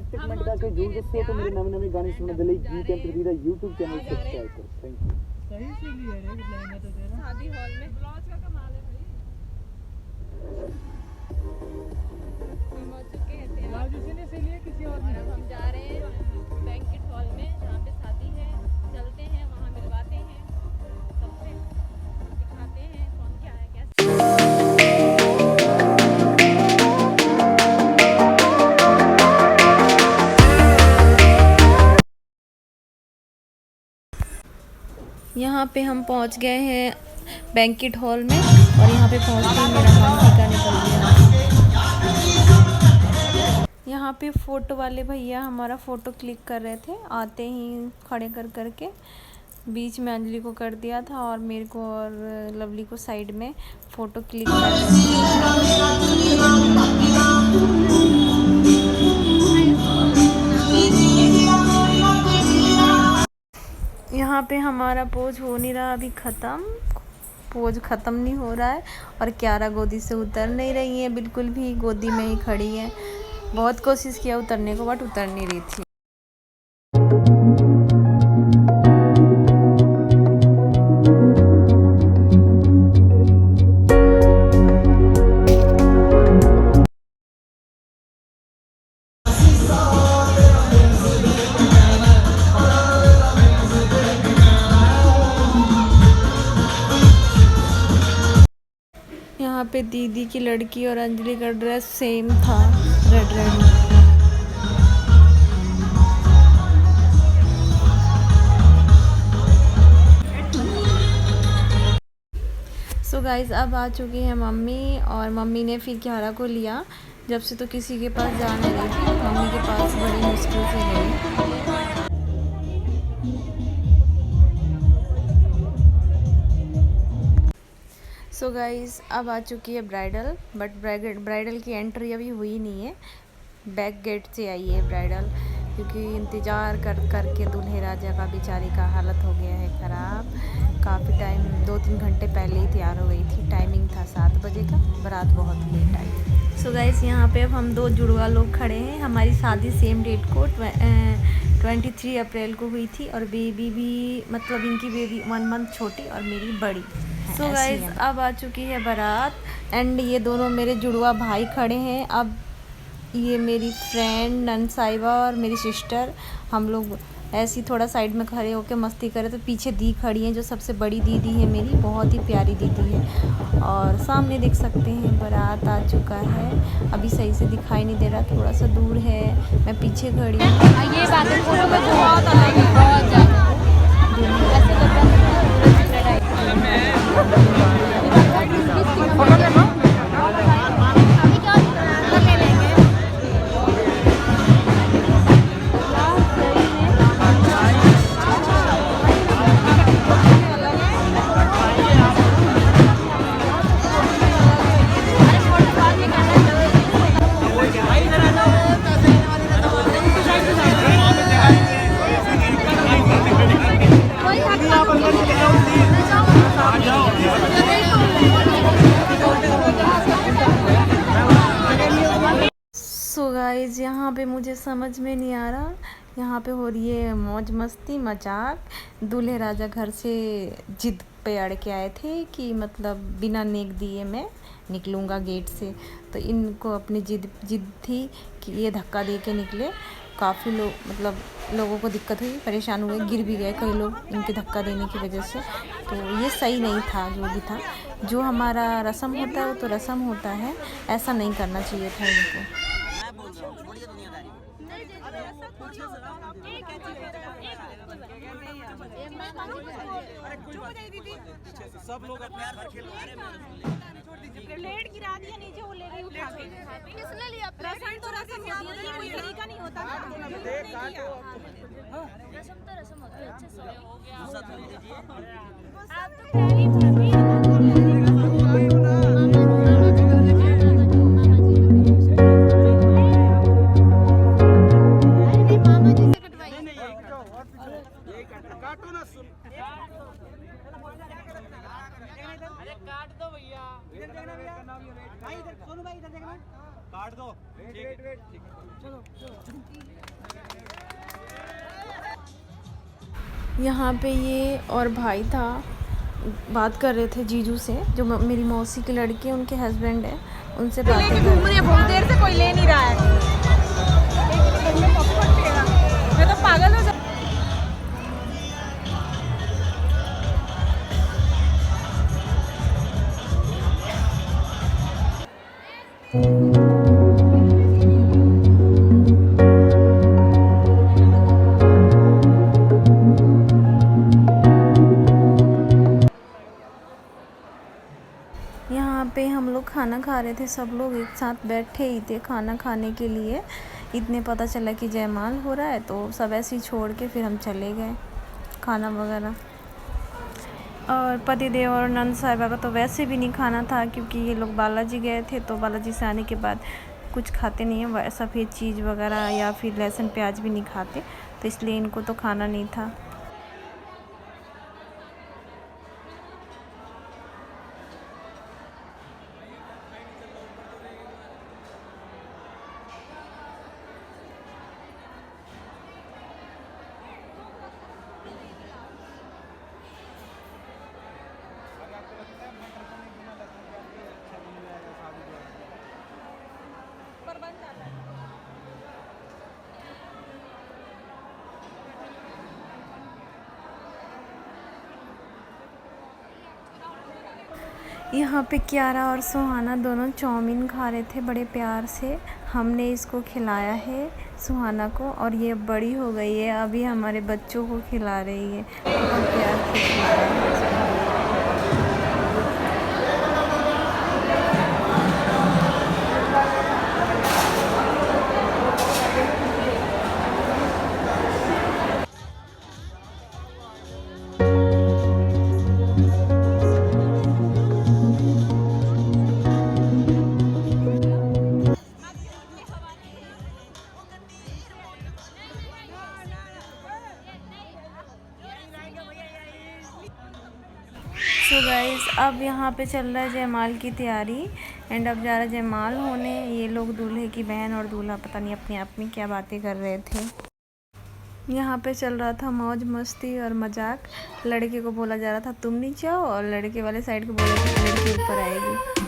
एक मिनट जाके जुड़ दसो तो मेरे नवे नवे गाने सुनने दे लई गीत एमपी दा YouTube चैनल सब्सक्राइब करो। Thank you. सही से लिया रे लहंगा तो तेरा शादी हॉल में ब्लाउज का कमाल है भाई। हम आ चुके हैं ब्लाउज इसी ने सिल लिया किसी और ने? अब हम जा रहे हैं बैंकेट हॉल में जहाँ पे शादी है। चलते हैं वहाँ मिलवाते हैं सबसे, दिखाते हैं कौन क्या है कैसे। यहाँ पे हम पहुँच गए हैं बैंकेट हॉल में और यहाँ पे पहुँचते ही मेरा मन टीका निकल गया। यहाँ पे फ़ोटो वाले भैया हमारा फ़ोटो क्लिक कर रहे थे, आते ही खड़े कर करके बीच में अंजलि को कर दिया था और मेरे को और लवली को साइड में फ़ोटो क्लिक कर रहे थे। यहाँ पे हमारा पोज हो नहीं रहा अभी ख़त्म, पोज ख़त्म नहीं हो रहा है और क्यारा गोदी से उतर नहीं रही है, बिल्कुल भी गोदी में ही खड़ी है। बहुत कोशिश किया उतरने को बट उतर नहीं रही थी। यहाँ पे दीदी की लड़की और अंजलि का ड्रेस सेम था, रेड रेड। सो गाइज अब आ चुकी है मम्मी और मम्मी ने फिर क्यारा को लिया। जब से तो किसी के पास जा नहीं रही थी, मम्मी के पास बड़ी मुश्किल से गई। सो गाइज़ अब आ चुकी है ब्राइडल, बट ब्राइडल की एंट्री अभी हुई नहीं है, बैक गेट से आई है ब्राइडल, क्योंकि इंतज़ार कर करके दूल्हे राजा का बेचारी का हालत हो गया है ख़राब। काफ़ी टाइम 2-3 घंटे पहले ही तैयार हो गई थी, टाइमिंग था 7 बजे का, बारात बहुत लेट आई। सो गाइज़ यहाँ पे अब हम 2 जुड़वा लोग खड़े हैं। हमारी शादी सेम डेट को 23 अप्रैल को हुई थी और बेबी भी मतलब इनकी बेबी 1 मंथ छोटी और मेरी बड़ी। सो गाइज अब आ चुकी है बारात एंड ये दोनों मेरे जुड़वा भाई खड़े हैं। अब ये मेरी फ्रेंड नन साहिबा और मेरी सिस्टर, हम लोग ऐसी थोड़ा साइड में खड़े होकर मस्ती करें तो पीछे दी खड़ी हैं जो सबसे बड़ी दीदी है मेरी, बहुत ही प्यारी दीदी है। और सामने देख सकते हैं बारात आ चुका है, अभी सही से दिखाई नहीं दे रहा, थोड़ा सा दूर है, मैं पीछे खड़ी हूँ। ये बात है फोटो में बहुत अलग है, बहुत ज़्यादा गाइस यहाँ पे मुझे समझ में नहीं आ रहा, यहाँ पे हो रही है मौज मस्ती मजाक। दूल्हे राजा घर से जिद पे अड़ के आए थे कि मतलब बिना नेक दिए मैं निकलूँगा गेट से, तो इनको अपनी जिद थी कि ये धक्का दे के निकले। काफ़ी लोग मतलब लोगों को दिक्कत हुई, परेशान हुए, गिर भी गए कई लोग इनके धक्का देने की वजह से। तो ये सही नहीं था, जो भी था, जो हमारा रस्म होता है वो तो रस्म होता है, ऐसा नहीं करना चाहिए था इनको। सब लोग अपने प्लेट गिरा दिया नीचे, वो ले गई उठा के। किसने लिया? रसम तो रसम होती है, कोई तरीका नहीं होता ना। रसम तो रसम होती है, अच्छे से हो गया। आप तो पहली भाभी काटो ना, सुन अरे काट दो भैया। इधर देखना भैया, भाई इधर सोनू भाई इधर देखना। काट दो। वेट वेट ठीक है। चलो यहाँ पे ये और भाई था, बात कर रहे थे जीजू से, जो मेरी मौसी की लड़की, उनके हस्बैंड है, उनसे बातें कर रहे थे। बहुत देर से कोई ले नहीं रहा है। मैं तो पागल हो जा। यहाँ पे हम लोग खाना खा रहे थे, सब लोग एक साथ बैठे ही थे खाना खाने के लिए। इतने पता चला कि जयमाल हो रहा है, तो सब ऐसे ही छोड़ के फिर हम चले गए खाना वगैरह। और पतिदेव और नंद साहिबा का तो वैसे भी नहीं खाना था, क्योंकि ये लोग बालाजी गए थे, तो बालाजी से आने के बाद कुछ खाते नहीं हैं, सफ़ेद चीज़ वगैरह या फिर लहसुन प्याज भी नहीं खाते, तो इसलिए इनको तो खाना नहीं था। यहाँ पे कियारा और सुहाना दोनों चाउमीन खा रहे थे बड़े प्यार से। हमने इसको खिलाया है सुहाना को, और ये बड़ी हो गई है, अभी हमारे बच्चों को खिला रही है, बहुत प्यार से खिलाया है इसको। सो गाइस, अब यहाँ पे चल रहा है जयमाल की तैयारी, एंड अब जा रहा है जयमाल होने। ये लोग दूल्हे की बहन और दूल्हा पता नहीं अपने आप में क्या बातें कर रहे थे। यहाँ पे चल रहा था मौज मस्ती और मजाक। लड़के को बोला जा रहा था तुम नीचे आओ, और लड़के वाले साइड को बोला था लड़की ऊपर आएगी।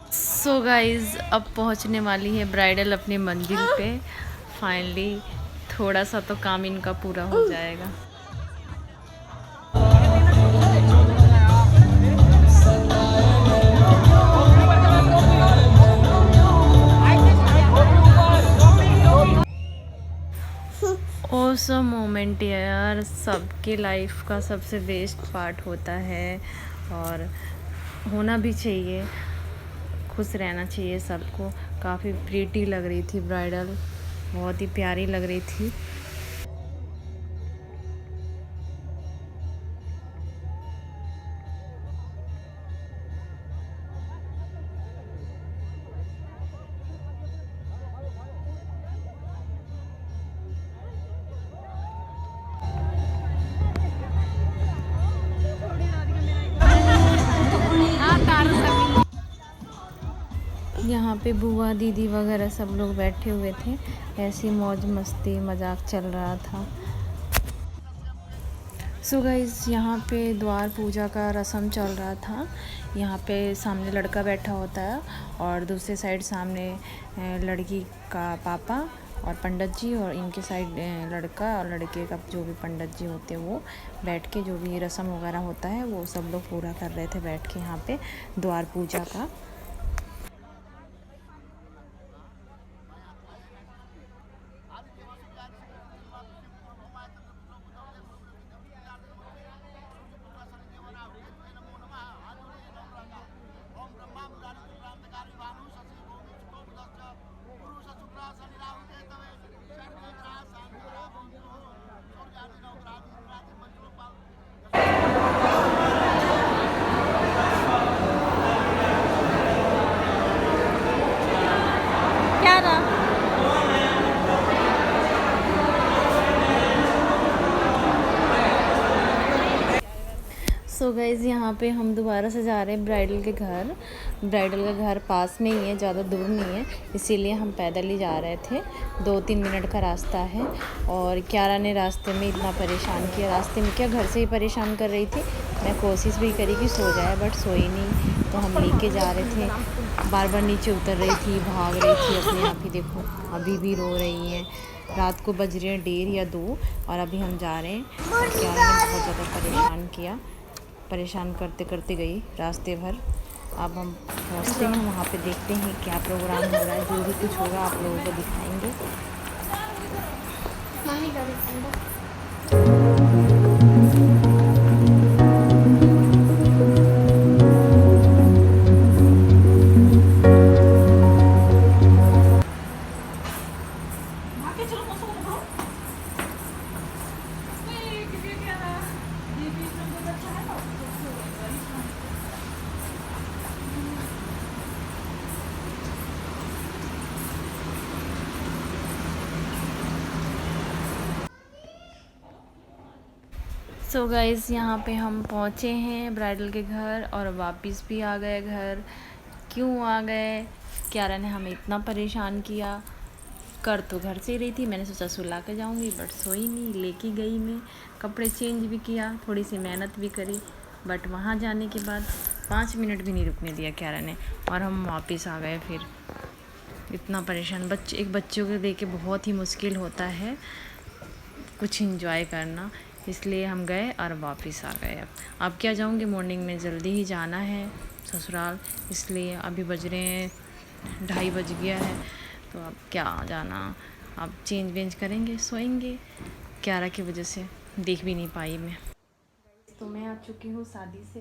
सो गाइज़, अब पहुंचने वाली है ब्राइडल अपने मंजिल पे फाइनली। थोड़ा सा तो काम इनका पूरा हो जाएगा। ऑसम मोमेंट है यार, सबके लाइफ का सबसे बेस्ट पार्ट होता है, और होना भी चाहिए, खुश रहना चाहिए सबको। काफ़ी प्रीटी लग रही थी ब्राइडल, बहुत ही प्यारी लग रही थी। यहाँ पे बुआ दीदी वगैरह सब लोग बैठे हुए थे, ऐसी मौज मस्ती मजाक चल रहा था। सो गाइस, यहाँ पे द्वार पूजा का रस्म चल रहा था। यहाँ पे सामने लड़का बैठा होता है, और दूसरे साइड सामने लड़की का पापा और पंडित जी, और इनके साइड लड़का और लड़के का जो भी पंडित जी होते हैं वो बैठ के जो भी रस्म वगैरह होता है वो सब लोग पूरा कर रहे थे बैठ के यहाँ पे द्वार पूजा का। सो गाइज़ यहाँ पे हम दोबारा से जा रहे हैं ब्राइडल के घर। ब्राइडल का घर पास में ही है, ज़्यादा दूर नहीं है, इसीलिए हम पैदल ही जा रहे थे। 2-3 मिनट का रास्ता है। और क्यारा ने रास्ते में इतना परेशान किया, रास्ते में क्या घर से ही परेशान कर रही थी। मैं कोशिश भी करी कि सो जाए बट सोई नहीं, तो हम लेके जा रहे थे। बार बार नीचे उतर रही थी, भाग रही थी अपने आप ही, देखो अभी भी रो रही हैं। रात को बज रहे हैं 1:30 या 2 और अभी हम जा रहे हैं। क्यारा ने बहुत ज़्यादा परेशान किया, परेशान करते करते गई रास्ते भर। अब हम पहुँचते हैं वहाँ पे, देखते हैं क्या प्रोग्राम हो रहा है। जो भी कुछ होगा आप लोगों को दिखाएंगे। सो गाइज़ यहाँ पे हम पहुँचे हैं ब्राइडल के घर और वापस भी आ गए घर। क्यों आ गए? क्यारा ने हमें इतना परेशान किया। कर तो घर से ही रही थी, मैंने सोचा सुला के जाऊँगी बट सोई नहीं, लेके गई मैं। कपड़े चेंज भी किया, थोड़ी सी मेहनत भी करी, बट वहाँ जाने के बाद 5 मिनट भी नहीं रुकने दिया क्यारा ने और हम वापस आ गए। फिर इतना परेशान, एक बच्चों को देख के बहुत ही मुश्किल होता है कुछ एंजॉय करना, इसलिए हम गए और वापस आ गए। अब क्या जाऊँगी, मॉर्निंग में जल्दी ही जाना है ससुराल, इसलिए अभी बज रहे हैं 2:30 बज गया है, तो अब क्या जाना। अब चेंज वेंज करेंगे, सोएंगे। क्यारा की वजह से देख भी नहीं पाई मैं। तो मैं आ चुकी हूँ शादी से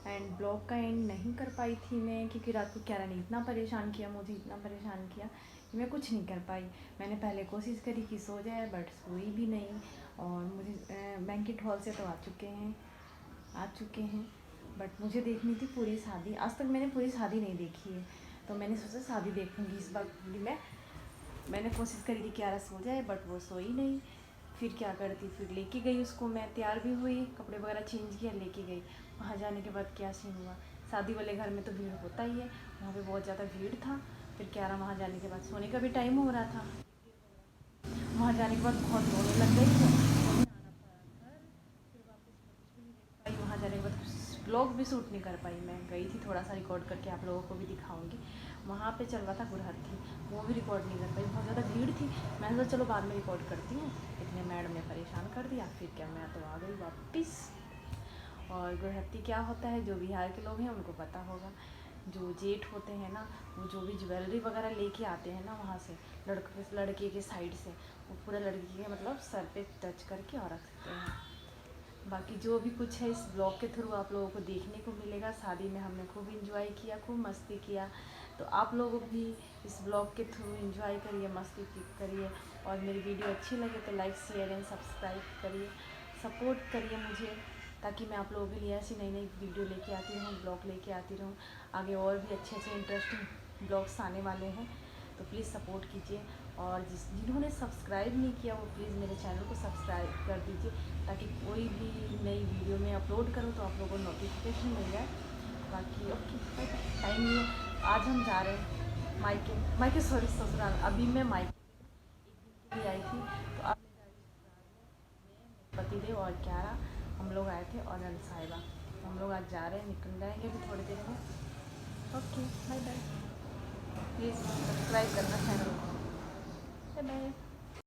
एंड ब्लॉग का एंड नहीं कर पाई थी मैं, क्योंकि रात को क्यारा ने इतना परेशान किया, मुझे इतना परेशान किया कि मैं कुछ नहीं कर पाई। मैंने पहले कोशिश करी कि सो जाए बट सोई भी नहीं। और मुझे बैंकेट हॉल से तो आ चुके हैं बट मुझे देखनी थी पूरी शादी। आज तक मैंने पूरी शादी नहीं देखी है, तो मैंने सोचा शादी देखूँगी इस बार पूरी। मैंने कोशिश करी कि क्यारा सो जाए बट वो सोई नहीं। फिर क्या करती, फिर लेके गई उसको, मैं तैयार भी हुई, कपड़े वगैरह चेंज किया, लेके गई। वहाँ जाने के बाद क्या सीन हुआ, शादी वाले घर में तो भीड़ होता ही है, वहाँ पे बहुत ज़्यादा भीड़ था। फिर क्यारा वहाँ जाने के बाद सोने का भी टाइम हो रहा था, वहाँ जाने के बाद बहुत रोने लग गई है। वहाँ जाने के बाद ब्लॉग भी शूट नहीं कर पाई। मैं गई थी, थोड़ा सा रिकॉर्ड करके आप लोगों को भी दिखाऊंगी। वहाँ पे चल रहा था गुरहथी, वो भी रिकॉर्ड नहीं कर पाई, बहुत ज़्यादा भीड़ थी। मैंने सोचा चलो बाद में रिकॉर्ड करती हूँ, इतने मैडम ने परेशान कर दिया। फिर क्या, मैं तो आ गई वापस। और गुरहथी क्या होता है, जो बिहार के लोग हैं उनको पता होगा। जो जेठ होते हैं ना, वो जो भी ज्वेलरी वगैरह लेके आते हैं ना वहाँ से, लड़के के साइड से, वो पूरा लड़की के मतलब सर पे टच करके और रखते हैं। बाकी जो भी कुछ है इस ब्लॉग के थ्रू आप लोगों को देखने को मिलेगा। शादी में हमने खूब इंजॉय किया, खूब मस्ती किया, तो आप लोग भी इस ब्लॉग के थ्रू इंजॉय करिए, मस्ती करिए। और मेरी वीडियो अच्छी लगे तो लाइक शेयर एंड सब्सक्राइब करिए, सपोर्ट करिए मुझे, ताकि मैं आप लोगों के लिए ऐसी नई नई वीडियो लेके आती रहूँ, ब्लॉग लेके आती रहूँ। आगे और भी अच्छे अच्छे इंटरेस्टिंग ब्लॉग्स आने वाले हैं, तो प्लीज़ सपोर्ट कीजिए। और जिन्होंने सब्सक्राइब नहीं किया वो प्लीज़ मेरे चैनल को सब्सक्राइब कर दीजिए, ताकि कोई भी नई वीडियो में अपलोड करूँ तो आप लोगों को नोटिफिकेशन मिल जाए। बाकी ओके, टाइम नहीं है। आज हम जा रहे हैं मायके सॉरी ससुराल। अभी मैं मायके भी आई थी, तो अब पतिदेव और क्यारा हम लोग आए थे, और साहिबा। हम लोग आज जा रहे हैं, निकल जाएंगे अभी थोड़ी देर में। Okay bye bye, please subscribe करना चैनल को। Bye bye.